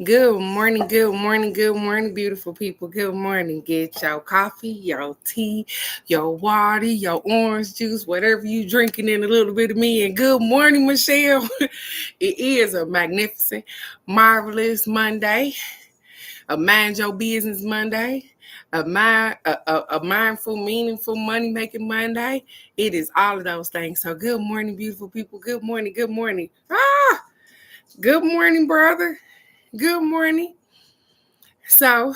Good morning, beautiful people. Good morning. Get your coffee, your tea, your water, your orange juice, whatever you drinking in a little bit of me. And good morning, Michelle. It is a magnificent, marvelous Monday, a mind your business Monday, a mindful, meaningful, money making Monday. It is all of those things. So good morning, beautiful people. Good morning. Good morning. Good morning, brother. Good morning. So,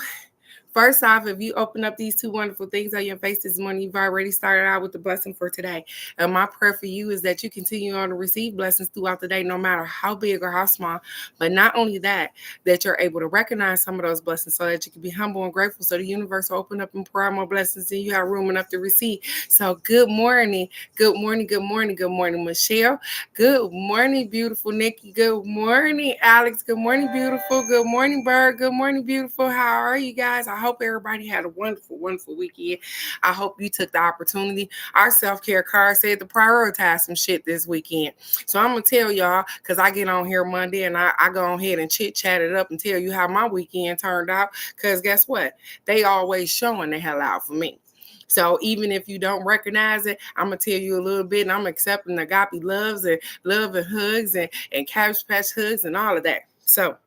first off, if you open up these two wonderful things on your face this morning, you've already started out with the blessing for today. And my prayer for you is that you continue on to receive blessings throughout the day, no matter how big or how small. But not only that, that you're able to recognize some of those blessings so that you can be humble and grateful. So the universe will open up and pour out more blessings and you have room enough to receive. So, good morning. Good morning. Good morning. Good morning, Michelle. Good morning, beautiful Nikki. Good morning, Alex. Good morning, beautiful. Good morning, Bird. Good morning, beautiful. How are you guys? I hope everybody had a wonderful, wonderful weekend. I hope you took the opportunity. Our self-care card said to prioritize some shit this weekend. So I'm going to tell y'all, because I get on here Monday and I go ahead and chit-chat it up and tell you how my weekend turned out. Because guess what? They always showing the hell out for me. So even if you don't recognize it, I'm gonna tell you a little bit, and I'm accepting agape loves and love and hugs and cabbage patch hugs and all of that. So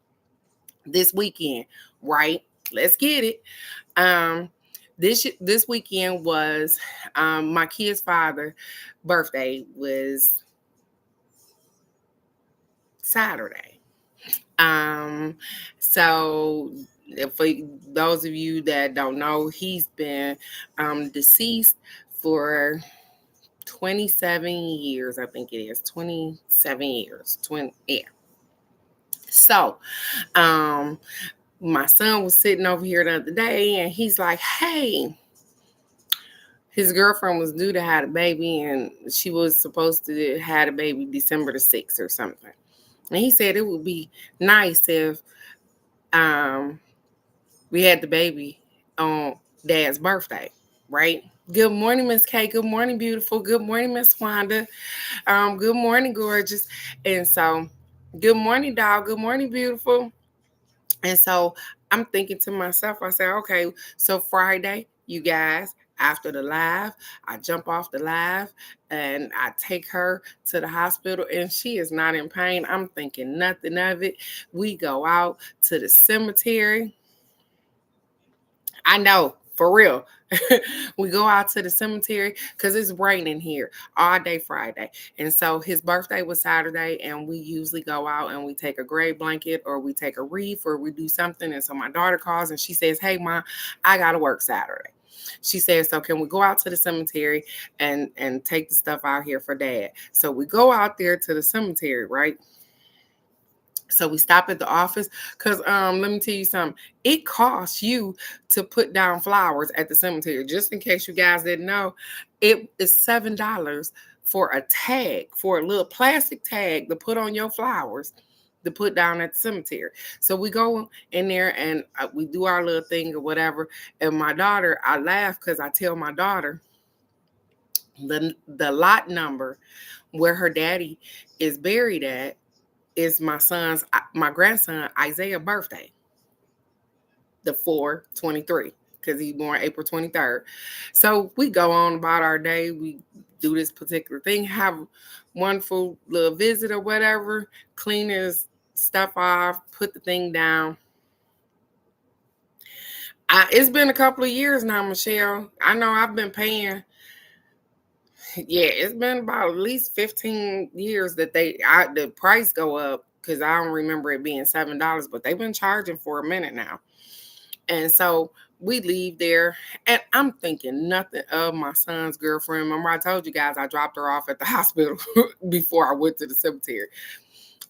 this weekend, right? Let's get it. Um, this weekend was my kid's father' birthday was Saturday. So for those of you that don't know, he's been deceased for 27 years, I think it is 27 years. 20, yeah. So, um, my son was sitting over here the other day and he's like, hey, his girlfriend was due to have a baby and she was supposed to have a baby December the 6th or something. And he said it would be nice if um, we had the baby on Dad's birthday, right? Good morning, Miss K. Good morning, beautiful. Good morning, Miss Wanda. Good morning, gorgeous. And so, good morning, dog. Good morning, beautiful. And so I'm thinking to myself, I said, okay, so Friday, you guys, after the live, I jump off the live and I take her to the hospital and she is not in pain. I'm thinking nothing of it. We go out to the cemetery. I know, for real. We go out to the cemetery because it's raining here all day Friday. And so his birthday was Saturday, and we usually go out and we take a grave blanket or we take a wreath or we do something. And so my daughter calls and she says, hey, Mom, I got to work Saturday. She says, so can we go out to the cemetery and take the stuff out here for Dad? So we go out there to the cemetery, right? So we stop at the office because let me tell you something. It costs you to put down flowers at the cemetery. Just in case you guys didn't know, it is $7 for a tag, for a little plastic tag to put on your flowers to put down at the cemetery. So we go in there and we do our little thing or whatever. And my daughter, I laugh because I tell my daughter the lot number where her daddy is buried at is my grandson Isaiah birthday, the 4/23, because he's born April 23rd. So we go on about our day. We do this particular thing, have a wonderful little visit or whatever, clean his stuff off, put the thing down. It's been a couple of years now, Michelle. I know I've been paying. Yeah, it's been about at least 15 years that the price go up because I don't remember it being $7, but they've been charging for a minute now. And so we leave there, and I'm thinking nothing of my son's girlfriend. Remember, I told you guys I dropped her off at the hospital before I went to the cemetery.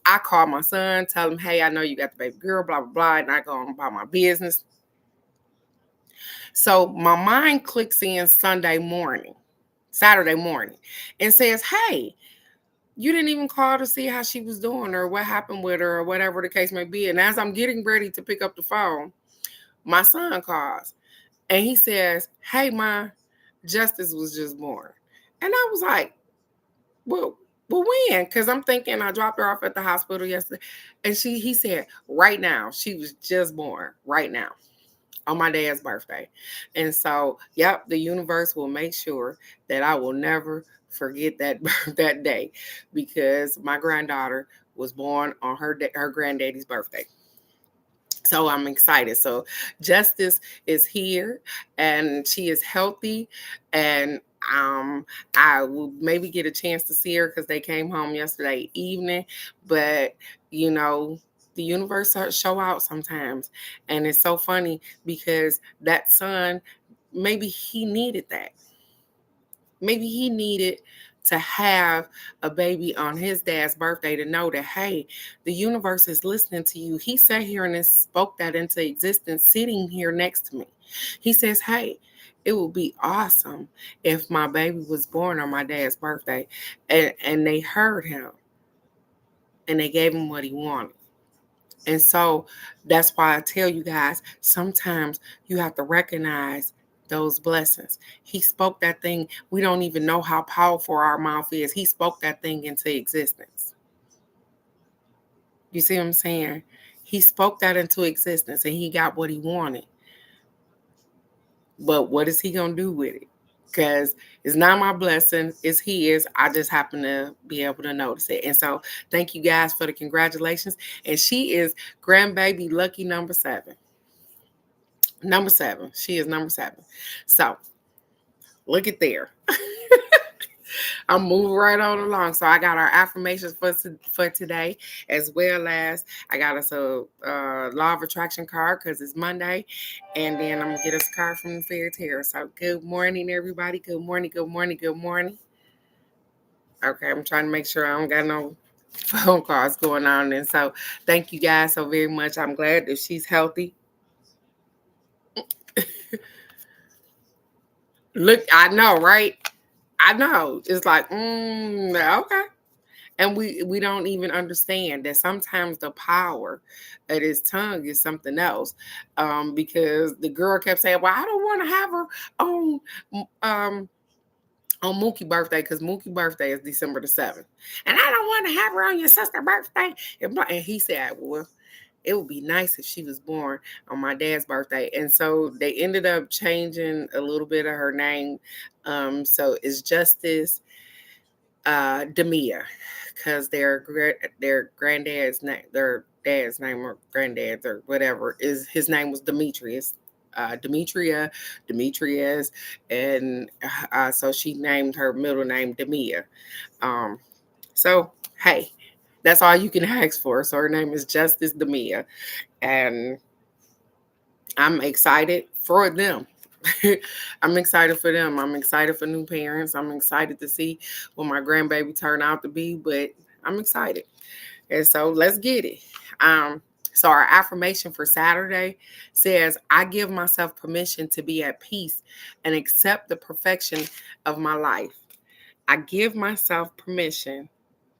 I call my son, tell him, hey, I know you got the baby girl, blah, blah, blah, and I go on about my business. So my mind clicks in Saturday morning, and says, hey, you didn't even call to see how she was doing or what happened with her or whatever the case may be. And as I'm getting ready to pick up the phone, my son calls and he says, hey, Ma, Justice was just born. And I was like, well, Well, when? Because I'm thinking I dropped her off at the hospital yesterday. And he said, right now. She was just born right now on my dad's birthday. And so, yep, the universe will make sure that I will never forget that that day, because my granddaughter was born on her granddaddy's birthday. So I'm excited. So Justice is here and she is healthy, and I will maybe get a chance to see her because they came home yesterday evening. But you know, the universe show out sometimes, and it's so funny because that son, maybe he needed that. Maybe he needed to have a baby on his dad's birthday to know that, hey, the universe is listening to you. He sat here and spoke that into existence sitting here next to me. He says, hey, it would be awesome if my baby was born on my dad's birthday. And they heard him and they gave him what he wanted. And so that's why I tell you guys, sometimes you have to recognize those blessings. He spoke that thing. We don't even know how powerful our mouth is. He spoke that thing into existence. You see what I'm saying? He spoke that into existence and he got what he wanted. But what is he going to do with it? Because it's not my blessing, it's his. I just happen to be able to notice it. And so thank you guys for the congratulations. And she is grandbaby lucky number 7. Number 7. She is number 7. So look at there. I'm moving right on along. So I got our affirmations for today, as well as I got us a law of attraction card because it's Monday, and then I'm gonna get us a card from the Fairy Tale. So good morning, everybody. Good morning. Good morning. Good morning. Okay, I'm trying to make sure I don't got no phone calls going on, and so thank you guys so very much. I'm glad that she's healthy. Look, I know, right? I know. It's like, okay. And we don't even understand that sometimes the power of his tongue is something else. Because the girl kept saying, well, I don't want to have her um on Mookie's birthday, because Mookie's birthday is December the 7th. And I don't want to have her on your sister's birthday. And he said, well, it would be nice if she was born on my dad's birthday. And so they ended up changing a little bit of her name. So it's Justice Demia, because their granddad's name, their dad's name or granddad's or whatever, is his name was Demetrius. Demetrius, and so she named her middle name Demia. So hey, that's all you can ask for. So her name is Justice Demia, and I'm excited for them. I'm excited for them. I'm excited for new parents. I'm excited to see what my grandbaby turn out to be, but I'm excited. And so let's get it. So our affirmation for Saturday says, I give myself permission to be at peace and accept the perfection of my life. I give myself permission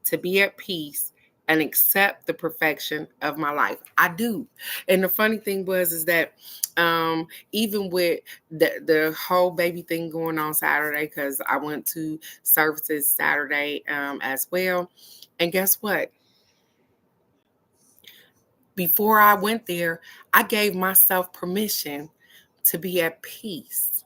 to be at peace and accept the perfection of my life. I do. And the funny thing is that even with the whole baby thing going on Saturday, because I went to services Saturday as well. And guess what? Before I went there, I gave myself permission to be at peace.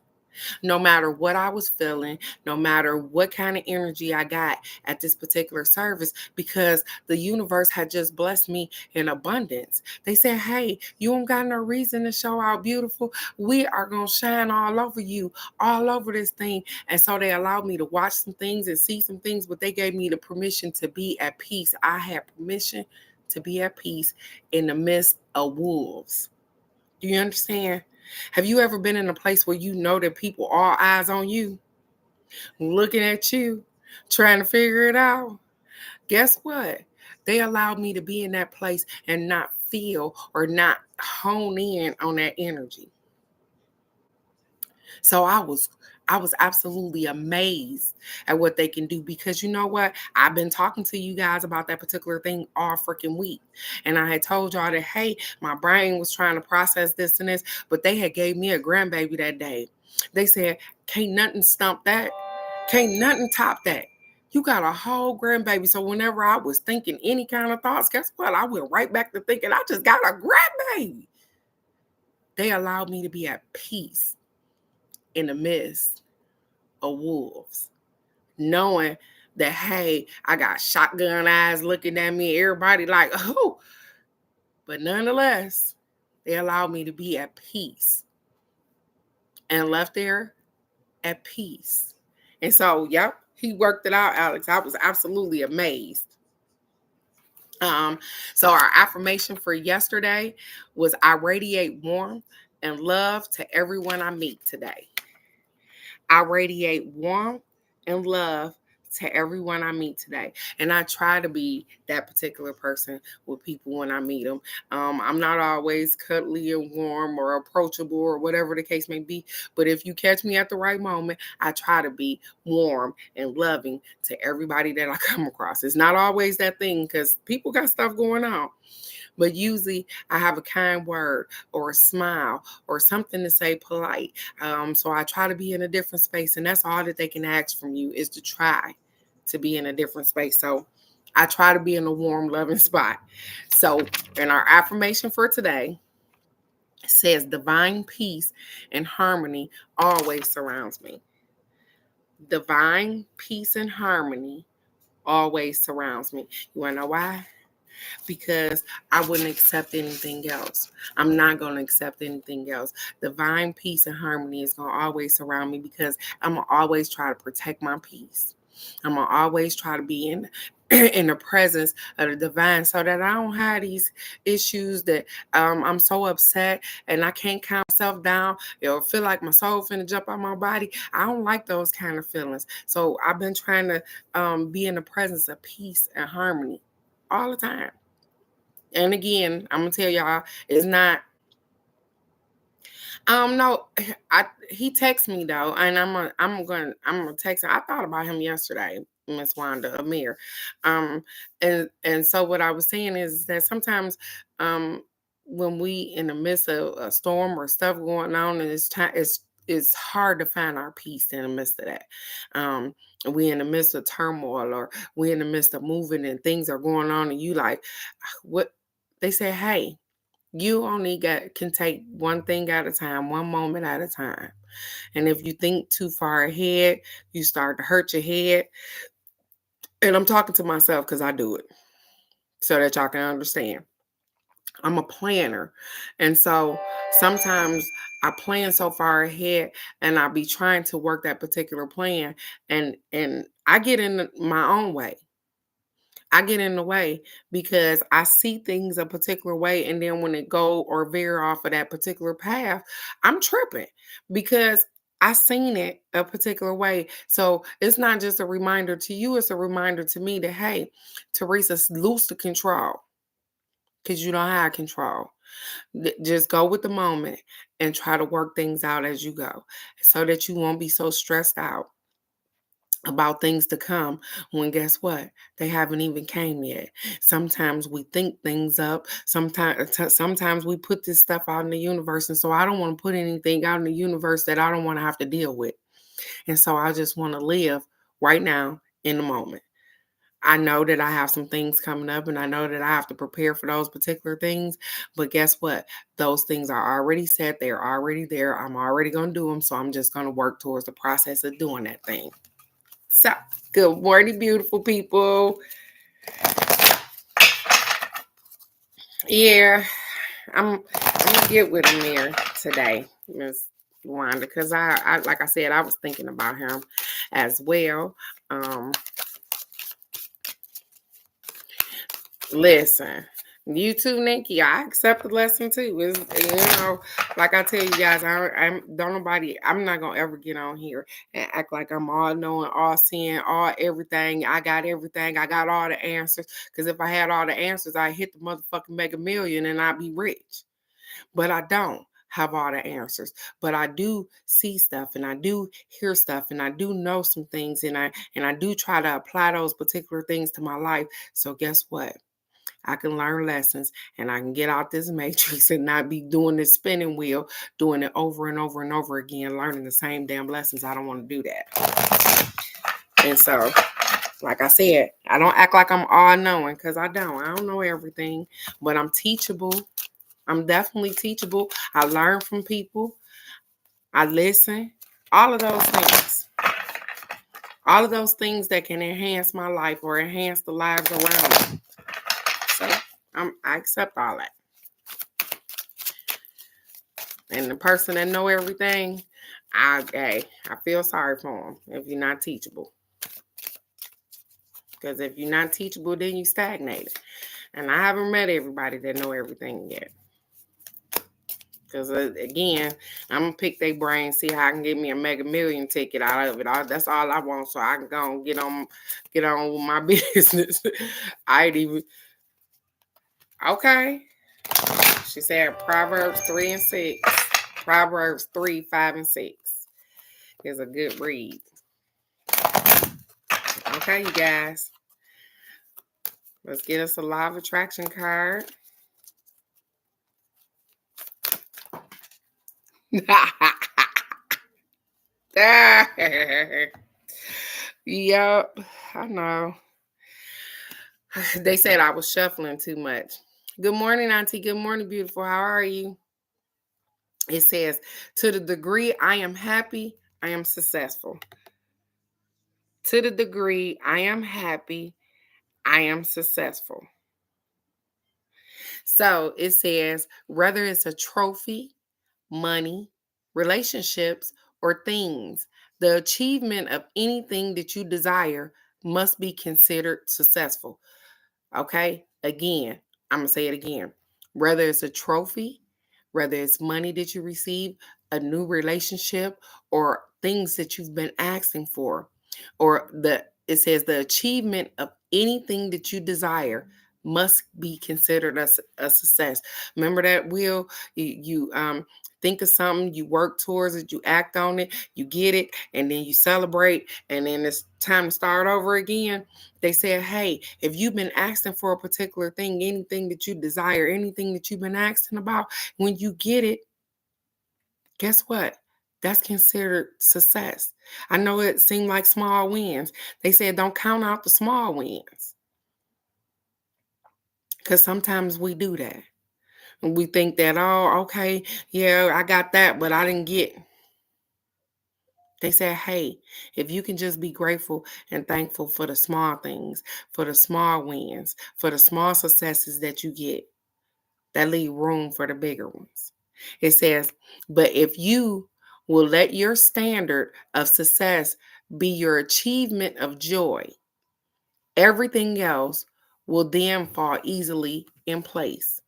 No matter what I was feeling, no matter what kind of energy I got at this particular service, because the universe had just blessed me in abundance. They said, hey, you don't got no reason to show out beautiful. We are going to shine all over you, all over this thing. And so they allowed me to watch some things and see some things, but they gave me the permission to be at peace. I had permission to be at peace in the midst of wolves. Do you understand? Have you ever been in a place where you know that people all eyes on you, looking at you, trying to figure it out? Guess what? They allowed me to be in that place and not feel or not hone in on that energy. So I was absolutely amazed at what they can do, because you know what? I've been talking to you guys about that particular thing all freaking week. And I had told y'all that, hey, my brain was trying to process this and this, but they had gave me a grandbaby that day. They said, can't nothing stump that. Can't nothing top that. You got a whole grandbaby. So whenever I was thinking any kind of thoughts, guess what? I went right back to thinking I just got a grandbaby. They allowed me to be at peace in the midst of wolves, knowing that, hey, I got shotgun eyes looking at me, everybody like, oh. But nonetheless, they allowed me to be at peace and left there at peace. And so, yep, he worked it out, Alex. I was absolutely amazed. So our affirmation for yesterday was, I radiate warmth and love to everyone I meet today. I radiate warmth and love to everyone I meet today. And I try to be that particular person with people when I meet them. I'm not always cuddly and warm or approachable or whatever the case may be. But if you catch me at the right moment, I try to be warm and loving to everybody that I come across. It's not always that thing because people got stuff going on. But usually I have a kind word or a smile or something to say polite. So I try to be in a different space. And that's all that they can ask from you, is to try to be in a different space. So I try to be in a warm, loving spot. So in our affirmation for today, it says, divine peace and harmony always surrounds me. Divine peace and harmony always surrounds me. You want to know why? Because I wouldn't accept anything else. I'm not going to accept anything else. Divine peace and harmony is going to always surround me, because I'm going to always try to protect my peace. I'm going to always try to be in the presence of the divine, so that I don't have these issues that I'm so upset and I can't calm myself down. It'll feel like my soul finna jump out my body. I don't like those kind of feelings. So I've been trying to be in the presence of peace and harmony all the time. And again, I'm gonna tell y'all, it's not. No, he texted me though, and I'm gonna text him. I thought about him yesterday, Miss Wanda Amir, and so what I was saying is that sometimes, when we in the midst of a storm or stuff going on, and it's hard to find our peace in the midst of that. We in the midst of turmoil, or we in the midst of moving and things are going on, and you like, what they say, hey, you only can take one thing at a time, one moment at a time. And if you think too far ahead, you start to hurt your head. And I'm talking to myself because I do it, so that y'all can understand. I'm a planner. And so sometimes I plan so far ahead, and I be trying to work that particular plan, and I get in my own way. I get in the way because I see things a particular way, and then when it go or veer off of that particular path, I'm tripping because I seen it a particular way. So it's not just a reminder to you, it's a reminder to me that, hey, Teresa, lose the control, because you don't have control. Just go with the moment and try to work things out as you go, so that you won't be so stressed out about things to come, when guess what, they haven't even came yet. Sometimes we think things up, sometimes we put this stuff out in the universe, and so I don't want to put anything out in the universe that I don't want to have to deal with. And so I just want to live right now in the moment. I know that I have some things coming up, and I know that I have to prepare for those particular things, but guess what, those things are already set, they're already there, I'm already going to do them, so I'm just going to work towards the process of doing that thing. So, good morning, beautiful people. Yeah, I'm gonna get with Amir today, Miss Wanda, because I like I said, I was thinking about him as well. Listen, you too, Nikki. I accept the lesson too. Like I tell you guys, I'm not gonna ever get on here and act like I'm all knowing, all seeing, all everything. I got everything. I got all the answers. Because if I had all the answers, I'd hit the motherfucking Mega Million and I'd be rich. But I don't have all the answers. But I do see stuff, and I do hear stuff, and I do know some things, and I do try to apply those particular things to my life. So guess what? I can learn lessons, and I can get out this matrix and not be doing this spinning wheel, doing it over and over and over again, learning the same damn lessons. I don't want to do that. And so Like I said, I don't act like I'm all knowing because I don't. I don't know everything, but I'm teachable. I'm definitely teachable. I learn from people. I listen. All of those things. All of those things that can enhance my life or enhance the lives around me. So I accept all that. And the person that know everything, I feel sorry for them if you're not teachable. Because if you're not teachable, then you stagnated. And I haven't met everybody that know everything yet. Because again, I'm gonna pick their brain, see how I can get me a Mega Million ticket out of it. That's all I want, so I can go and get on with my business. I ain't even okay. She said Proverbs 3 and 6. Proverbs 3, 5, and 6 is a good read. Okay, you guys. Let's get us a law of attraction card. Yep, I know. They said I was shuffling too much. Good morning, Auntie. Good morning, beautiful. How are you? It says, to the degree I am happy, I am successful. To the degree I am happy, I am successful. So it says, whether it's a trophy, money, relationships, or things, the achievement of anything that you desire must be considered successful. Okay? Again, I'm going to say it again. Whether it's a trophy, whether it's money that you receive, a new relationship, or things that you've been asking for, or it says the achievement of anything that you desire must be considered a success. Remember that, Will? You think of something, you work towards it, you act on it, you get it, and then you celebrate, and then it's time to start over again. They said, hey, if you've been asking for a particular thing, anything that you desire, anything that you've been asking about, when you get it, guess what? That's considered success. I know it seemed like small wins. They said don't count out the small wins. Because sometimes we do that. And we think that, oh, okay, yeah, I got that, but I didn't get. They said, hey, if you can just be grateful and thankful for the small things, for the small wins, for the small successes that you get, that leave room for the bigger ones. It says, but if you will let your standard of success be your achievement of joy, everything else will then fall easily in place.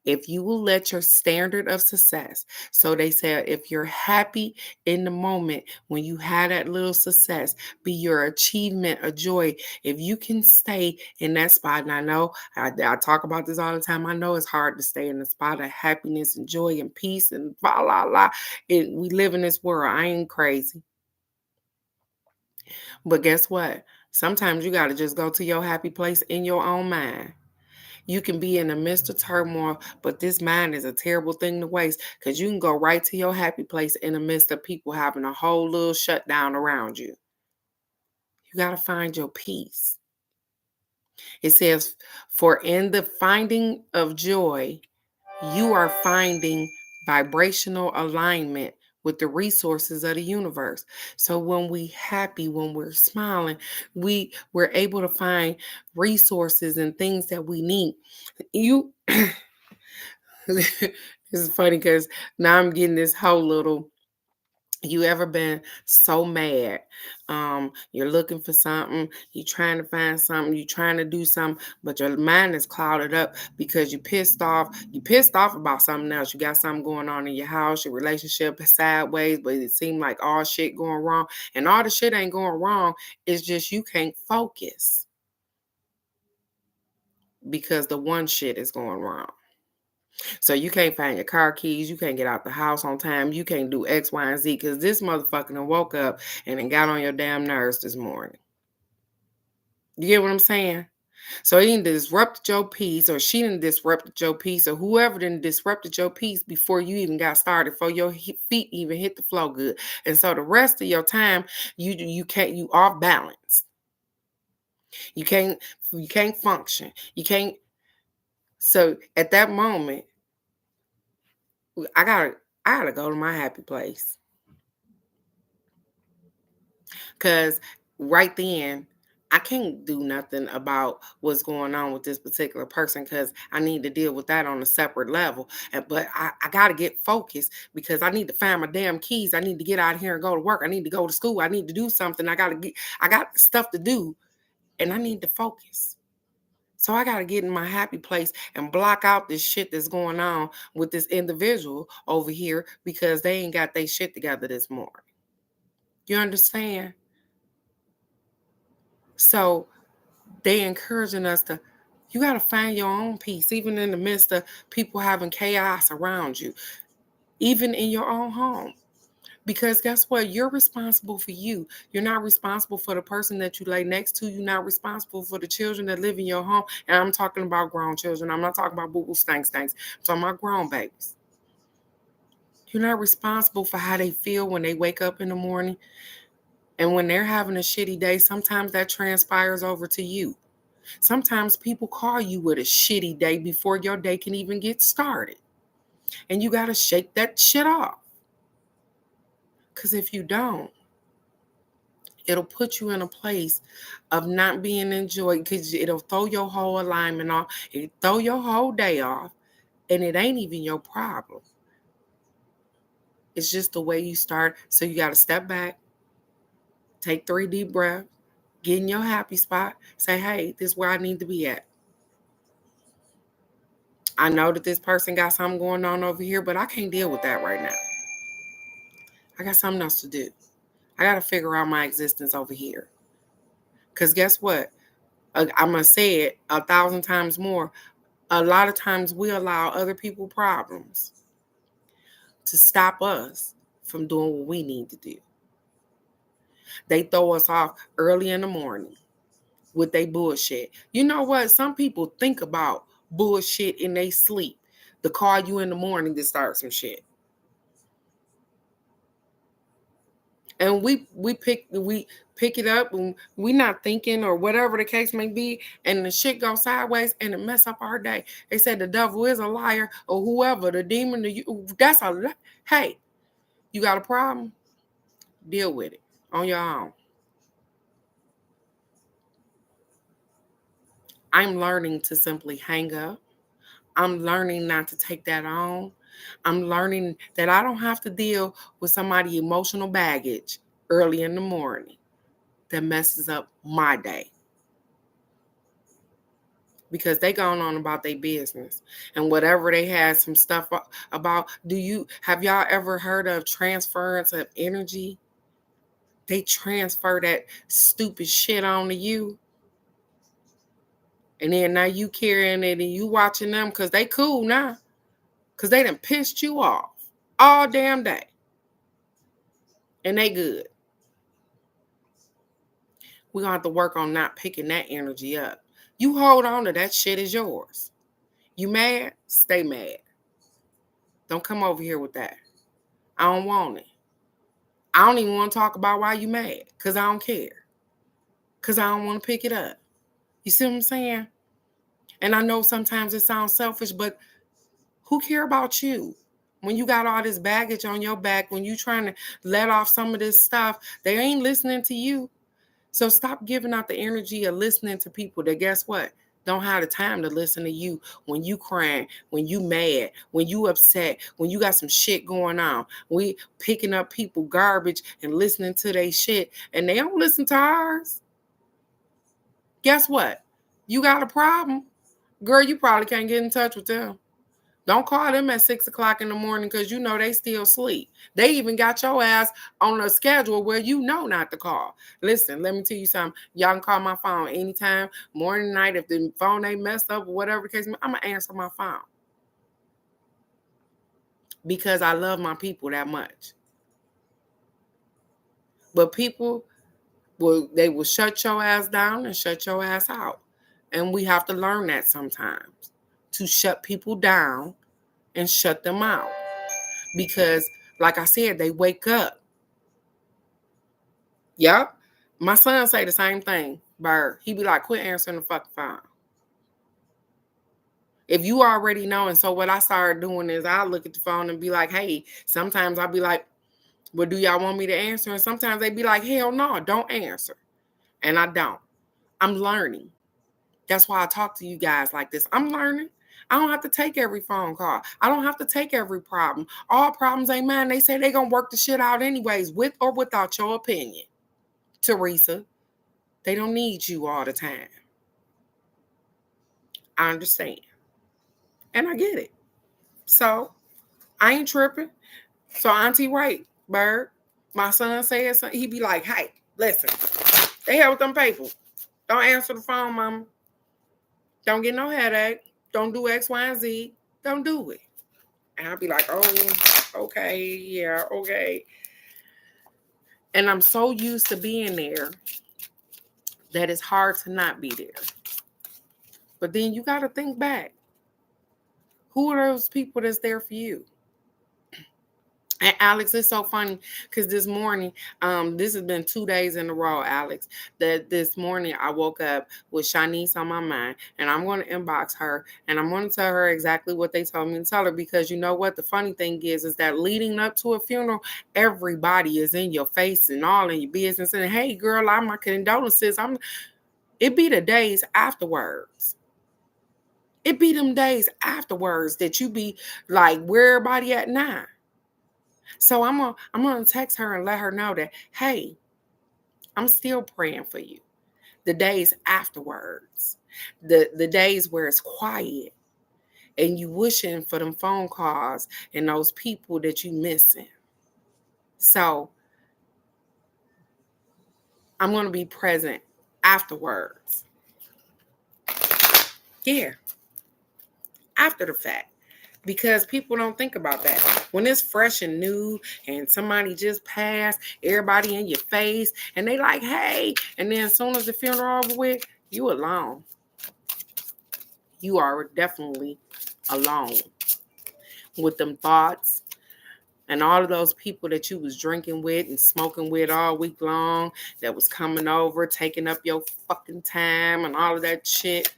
If you will let your standard of success, so they said, if you're happy in the moment when you had that little success, be your achievement of joy. If you can stay in that spot, and I know I talk about this all the time, I know it's hard to stay in the spot of happiness and joy and peace and blah, blah, blah. We live in this world. I ain't crazy. But guess what? Sometimes you got to just go to your happy place in your own mind. You can be in the midst of turmoil, but this mind is a terrible thing to waste because you can go right to your happy place in the midst of people having a whole little shutdown around you. You got to find your peace. It says, for in the finding of joy, you are finding vibrational alignment with the resources of the universe. So when we happy, when we're smiling, we're able to find resources and things that we need. You this is funny because now I'm getting this whole little. You ever been so mad? You're looking for something, you're trying to find something, you're trying to do something, but your mind is clouded up because you pissed off. You pissed off about something else. You got something going on in your house, your relationship is sideways, but it seemed like all shit going wrong. And all the shit ain't going wrong. It's just you can't focus because the one shit is going wrong. So you can't find your car keys, you can't get out the house on time, you can't do X, Y, and Z because this motherfucker done woke up and then got on your damn nerves this morning. You get what I'm saying? So he done disrupted your peace, or she done disrupted your peace, or whoever done disrupted your peace before you even got started, before your feet even hit the floor good. And so the rest of your time, you off balance. You can't function. You can't. So at that moment, I gotta go to my happy place. Cause right then, I can't do nothing about what's going on with this particular person because I need to deal with that on a separate level. But I got to get focused because I need to find my damn keys. I need to get out of here and go to work. I need to go to school. I need to do something. I got stuff to do and I need to focus. So I got to get in my happy place and block out this shit that's going on with this individual over here because they ain't got their shit together this morning. You understand? So they encouraging us to, you got to find your own peace, even in the midst of people having chaos around you, even in your own home. Because guess what? You're responsible for you. You're not responsible for the person that you lay next to. You're not responsible for the children that live in your home. And I'm talking about grown children. I'm not talking about boo-boo stanks. I'm talking about grown babies. You're not responsible for how they feel when they wake up in the morning. And when they're having a shitty day, sometimes that transpires over to you. Sometimes people call you with a shitty day before your day can even get started. And you got to shake that shit off. Because if you don't, it'll put you in a place of not being enjoyed because it'll throw your whole alignment off. It'll throw your whole day off. And it ain't even your problem. It's just the way you start. So you got to step back, take 3 deep breaths, get in your happy spot, say, hey, this is where I need to be at. I know that this person got something going on over here, but I can't deal with that right now. I got something else to do. I got to figure out my existence over here. Because guess what? I'm going to say it 1,000 times more. A lot of times we allow other people problems to stop us from doing what we need to do. They throw us off early in the morning with their bullshit. You know what? Some people think about bullshit in their sleep to call you in the morning to start some shit. And we pick it up and we not thinking or whatever the case may be, and the shit goes sideways and it mess up our day. They said the devil is a liar or whoever, the demon, that's a, hey, you got a problem? Deal with it on your own. I'm learning to simply hang up. I'm learning not to take that on. I'm learning that I don't have to deal with somebody's emotional baggage early in the morning that messes up my day. Because they going on about their business and whatever they had some stuff about. Have y'all ever heard of transference of energy? They transfer that stupid shit onto you. And then now you carrying it and you watching them because they cool now. Because they done pissed you off all damn day. And they good. We're going to have to work on not picking that energy up. You hold on to that shit is yours. You mad? Stay mad. Don't come over here with that. I don't want it. I don't even want to talk about why you mad because I don't care. Because I don't want to pick it up. You see what I'm saying? And I know sometimes it sounds selfish, but who care about you? When you got all this baggage on your back, when you trying to let off some of this stuff, they ain't listening to you. So stop giving out the energy of listening to people that, guess what, don't have the time to listen to you when you crying, when you mad, when you upset, when you got some shit going on. We picking up people garbage and listening to their shit, and they don't listen to ours. Guess what? You got a problem. Girl, you probably can't get in touch with them. Don't call them at 6 o'clock in the morning because you know they still sleep. They even got your ass on a schedule where you know not to call. Listen, let me tell you something. Y'all can call my phone anytime, morning, night. If the phone ain't messed up or whatever the case, I'm going to answer my phone. Because I love my people that much. But people, they will shut your ass down and shut your ass out. And we have to learn that sometimes. To shut people down and shut them out. Because, like I said, they wake up. Yep. My son say the same thing, Bird. He be like, quit answering the fucking phone. If you already know, and so what I started doing is I look at the phone and be like, hey, sometimes I'll be like, well, do y'all want me to answer? And sometimes they be like, hell no, don't answer. And I don't. I'm learning. That's why I talk to you guys like this. I'm learning. I don't have to take every phone call. I don't have to take every problem. All problems ain't mine. They say they gonna work the shit out anyways, with or without your opinion. Teresa, they don't need you all the time. I understand. And I get it. So I ain't tripping. So Auntie Right, Bird, my son says something, he be like, hey, listen, they have with them people. Don't answer the phone, mama. Don't get no headache. Don't do X, Y, and Z. Don't do it. And I'll be like, oh, okay, yeah, okay. And I'm so used to being there that it's hard to not be there. But then you got to think back. Who are those people that's there for you? And Alex, it's so funny because this morning, this has been 2 days in a row, Alex, that this morning I woke up with Shanice on my mind, and I'm going to inbox her, and I'm going to tell her exactly what they told me to tell her, because you know what? The funny thing is that leading up to a funeral, everybody is in your face and all in your business, and hey, girl, I'm my condolences. It be the days afterwards. It be them days afterwards that you be like, where everybody at now? So I'm gonna text her and let her know that, hey, I'm still praying for you. The days afterwards, the days where it's quiet and you wishing for them phone calls and those people that you missing. So I'm gonna be present afterwards. Yeah, after the fact. Because people don't think about that. When it's fresh and new and somebody just passed, everybody in your face, and they like, hey, and then as soon as the funeral over with, you alone. You are definitely alone with them thoughts and all of those people that you was drinking with and smoking with all week long that was coming over, taking up your fucking time and all of that shit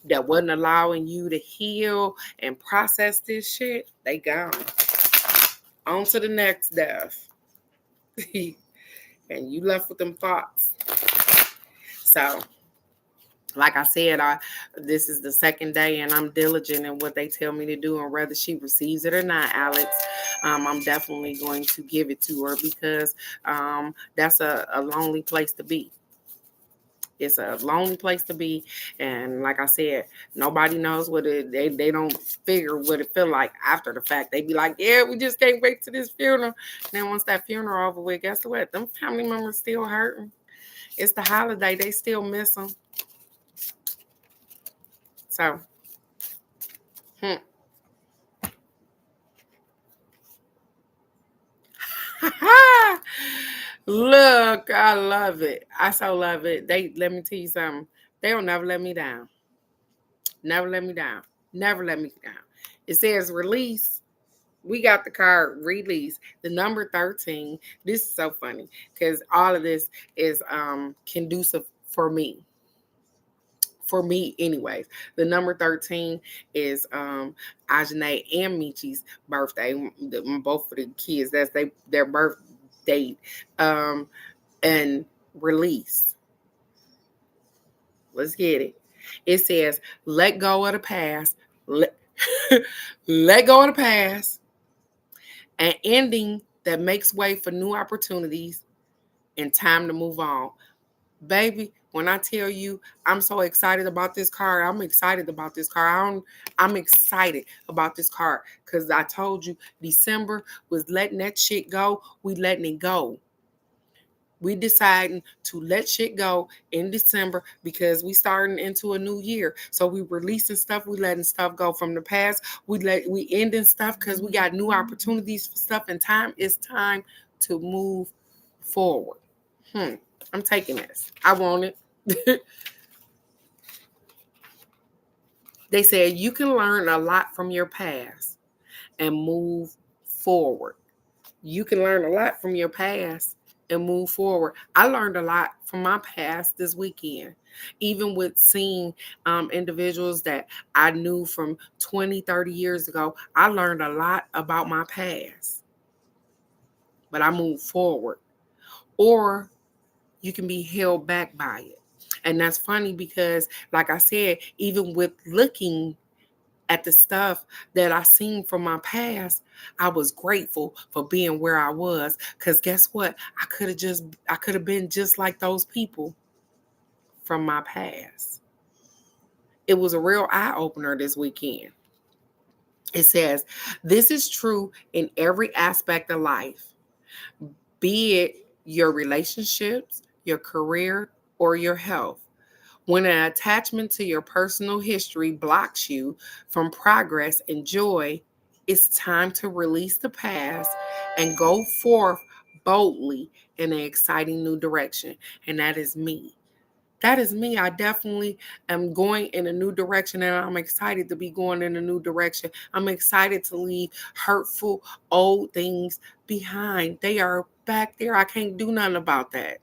that wasn't allowing you to heal and process this shit, they gone. On to the next death. And you left with them thoughts. So, like I said, this is the second day and I'm diligent in what they tell me to do, and whether she receives it or not, Alex, I'm definitely going to give it to her, because that's a lonely place to be. It's a lonely place to be. And like I said, nobody knows what they don't figure what it feel like after the fact. They be like, yeah, we just can't wait to this funeral. And then once that funeral over with, guess what? Them family members still hurting. It's the holiday. They still miss them. So, Look, I love it. I so love it. Let me tell you something. They'll never let me down. Never let me down. Never let me down. It says release. We got the card release. The number 13. This is so funny because all of this is conducive for me. For me, anyways. The number 13 is Ajane and Michi's birthday. Both of the kids. That's their birth date. And release. Let's get it. It says, let go of the past. Let go of the past. An ending that makes way for new opportunities and time to move on. Baby, when I tell you I'm so excited about this car, I'm excited about this car. I'm excited about this car because I told you December was letting that shit go. We letting it go. We deciding to let shit go in December because we starting into a new year. So we releasing stuff, we letting stuff go from the past. We ending stuff because we got new opportunities for stuff, and it's time to move forward. I'm taking this. I want it. They said you can learn a lot from your past and move forward. You can learn a lot from your past and move forward. I learned a lot from my past this weekend, even with seeing individuals that I knew from 20, 30 years ago. I learned a lot about my past, but I moved forward. Or you can be held back by it. And that's funny because, like I said, even with looking at the stuff that I seen from my past, I was grateful for being where I was. Because guess what? I could have been just like those people from my past. It was a real eye opener this weekend. It says, this is true in every aspect of life, be it your relationships, your career, or your health. When an attachment to your personal history blocks you from progress and joy, it's time to release the past and go forth boldly in an exciting new direction. And that is me. That is me. I definitely am going in a new direction, and I'm excited to be going in a new direction. I'm excited to leave hurtful old things behind. They are back there. I can't do nothing about that.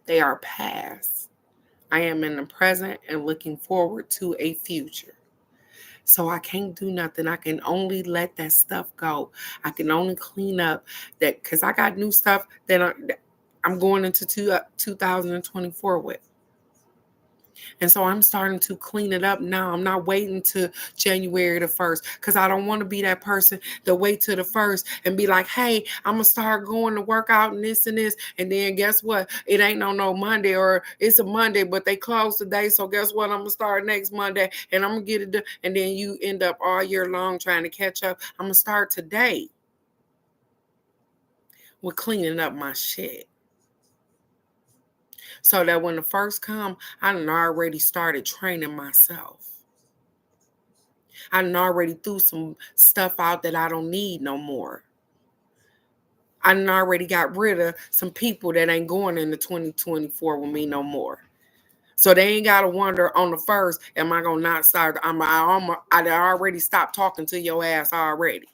They are past. I am in the present and looking forward to a future. So I can't do nothing. I can only let that stuff go. I can only clean up that because I got new stuff that I'm going into 2024 with. And so I'm starting to clean it up now. I'm not waiting to January the 1st because I don't want to be that person that wait till the 1st and be like, hey, I'm going to start going to work out and this and this. And then guess what? It ain't no Monday, or it's a Monday, but they close today. So guess what? I'm going to start next Monday and I'm going to get it done. And then you end up all year long trying to catch up. I'm going to start today with cleaning up my shit. So that when the first come, I done already started training myself. I done already threw some stuff out that I don't need no more. I done already got rid of some people that ain't going into 2024 with me no more. So they ain't got to wonder on the first, am I going to not start? I already stopped talking to your ass already.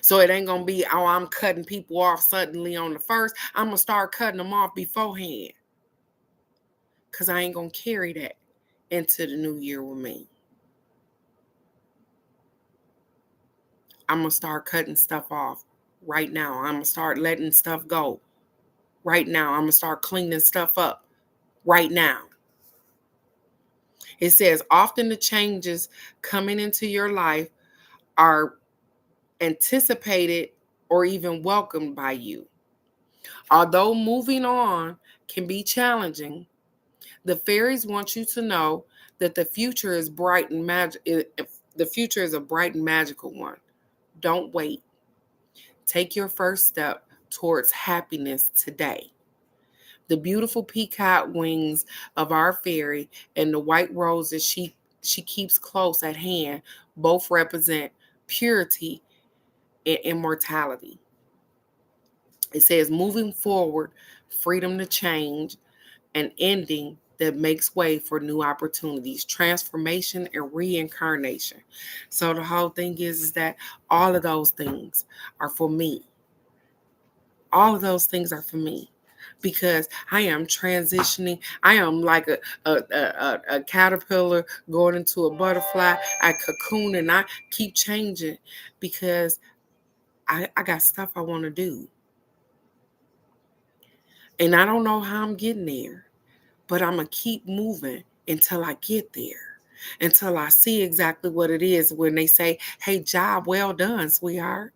So it ain't going to be, oh, I'm cutting people off suddenly on the first. I'm going to start cutting them off beforehand. Because I ain't going to carry that into the new year with me. I'm going to start cutting stuff off right now. I'm going to start letting stuff go right now. I'm going to start cleaning stuff up right now. It says often the changes coming into your life are anticipated or even welcomed by you. Although moving on can be challenging, the fairies want you to know that the future is bright and the future is a bright and magical one. Don't wait. Take your first step towards happiness today. The beautiful peacock wings of our fairy and the white roses she keeps close at hand both represent purity and immortality. It says moving forward, freedom to change, an ending that makes way for new opportunities, transformation, and reincarnation. So the whole thing is that all of those things are for me. All of those things are for me because I am transitioning. I am like a caterpillar going into a butterfly. I cocoon and I keep changing because I got stuff I want to do. And I don't know how I'm getting there, but I'm going to keep moving until I get there, until I see exactly what it is when they say, hey, job well done, sweetheart.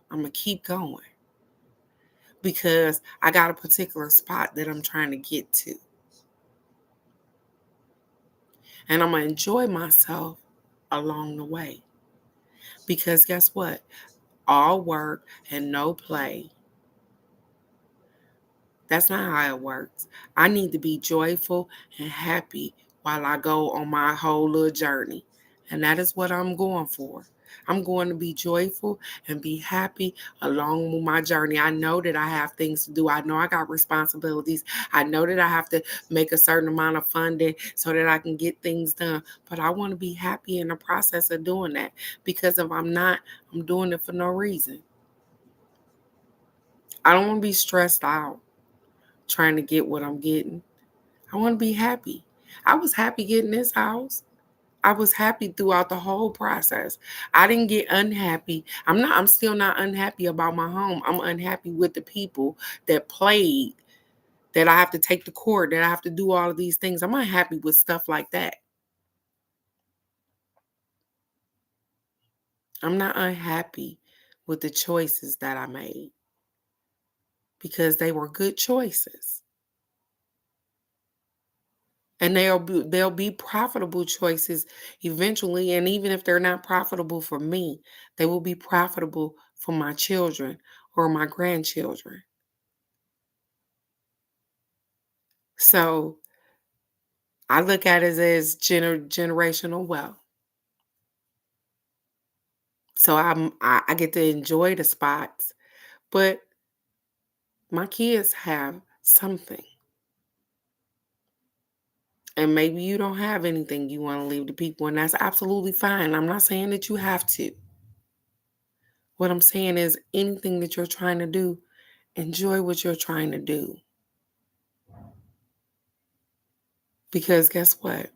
I'm going to keep going because I got a particular spot that I'm trying to get to. And I'm going to enjoy myself along the way. Because guess what? All work and no play. That's not how it works. I need to be joyful and happy while I go on my whole little journey. And that is what I'm going for. I'm going to be joyful and be happy along my journey. I know that I have things to do. I know I got responsibilities. I know that I have to make a certain amount of funding so that I can get things done. But I want to be happy in the process of doing that, because if I'm not, I'm doing it for no reason. I don't want to be stressed out trying to get what I'm getting. I want to be happy. I was happy getting this house. I was happy throughout the whole process. I didn't get unhappy. I'm still not unhappy about my home. I'm unhappy with the people that played, that I have to take to court, that I have to do all of these things. I'm unhappy with stuff like that. I'm not unhappy with the choices that I made, because they were good choices. And they'll be profitable choices eventually. And even if they're not profitable for me, they will be profitable for my children or my grandchildren. So I look at it as generational wealth. So I get to enjoy the spots, but my kids have something. And maybe you don't have anything you want to leave to people, and that's absolutely fine. I'm not saying that you have to. What I'm saying is, anything that you're trying to do, enjoy what you're trying to do. Because guess what?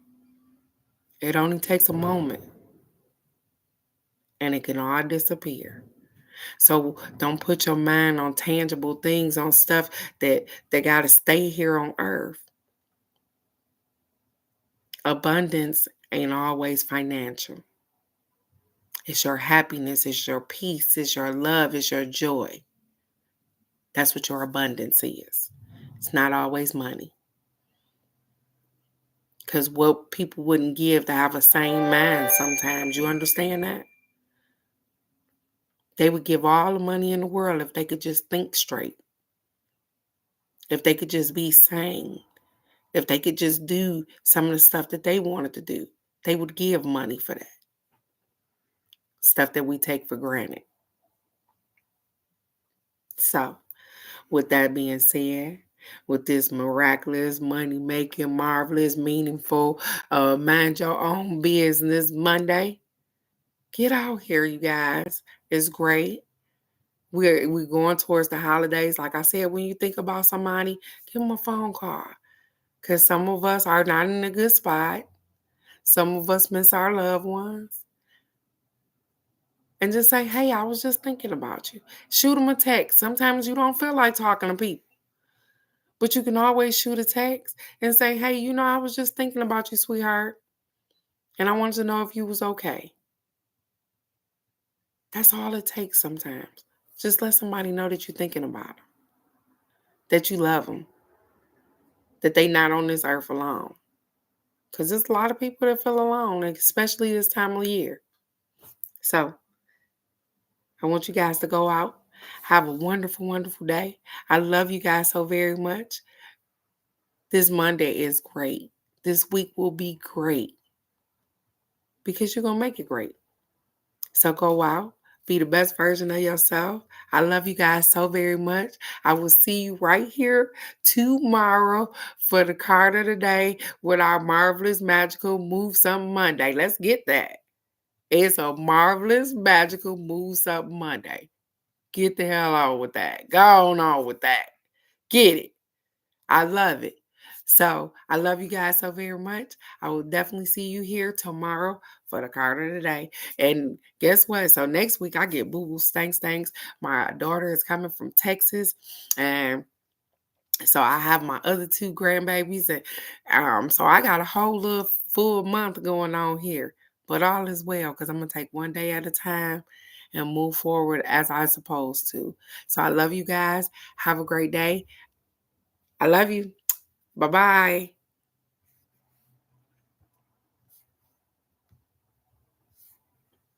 It only takes a moment and it can all disappear. So don't put your mind on tangible things, on stuff that got to stay here on earth. Abundance ain't always financial. It's your happiness, it's your peace, it's your love, it's your joy. That's what your abundance is. It's not always money. Because what people wouldn't give to have a sane mind sometimes, you understand that? They would give all the money in the world if they could just think straight. If they could just be sane. If they could just do some of the stuff that they wanted to do, they would give money for that. Stuff that we take for granted. So, with that being said, with this miraculous, money-making, marvelous, meaningful, mind your own business Monday, get out here, you guys. It's great. We're going towards the holidays. Like I said, when you think about somebody, give them a phone call. Because some of us are not in a good spot. Some of us miss our loved ones. And just say, hey, I was just thinking about you. Shoot them a text. Sometimes you don't feel like talking to people. But you can always shoot a text and say, hey, I was just thinking about you, sweetheart. And I wanted to know if you was okay. That's all it takes sometimes. Just let somebody know that you're thinking about them, that you love them, that they not on this earth alone. Because there's a lot of people that feel alone, especially this time of year. So I want you guys to go out. Have a wonderful, wonderful day. I love you guys so very much. This Monday is great. This week will be great because you're going to make it great. So go out. Be the best version of yourself. I love you guys so very much. I will see you right here tomorrow for the card of the day with our marvelous, magical Move Something Monday. Let's get that. It's a marvelous, magical Move Something Monday. Get the hell on with that. Go on with that. Get it. I love it. So I love you guys so very much. I will definitely see you here tomorrow for the card of the day. And guess what? So next week I get Boo Boo Stanks. My daughter is coming from Texas, and so I have my other two grandbabies, and so I got a whole little full month going on here. But all is well, because I'm gonna take one day at a time and move forward as I supposed to. So I love you guys. Have a great day. I love you. Bye-bye.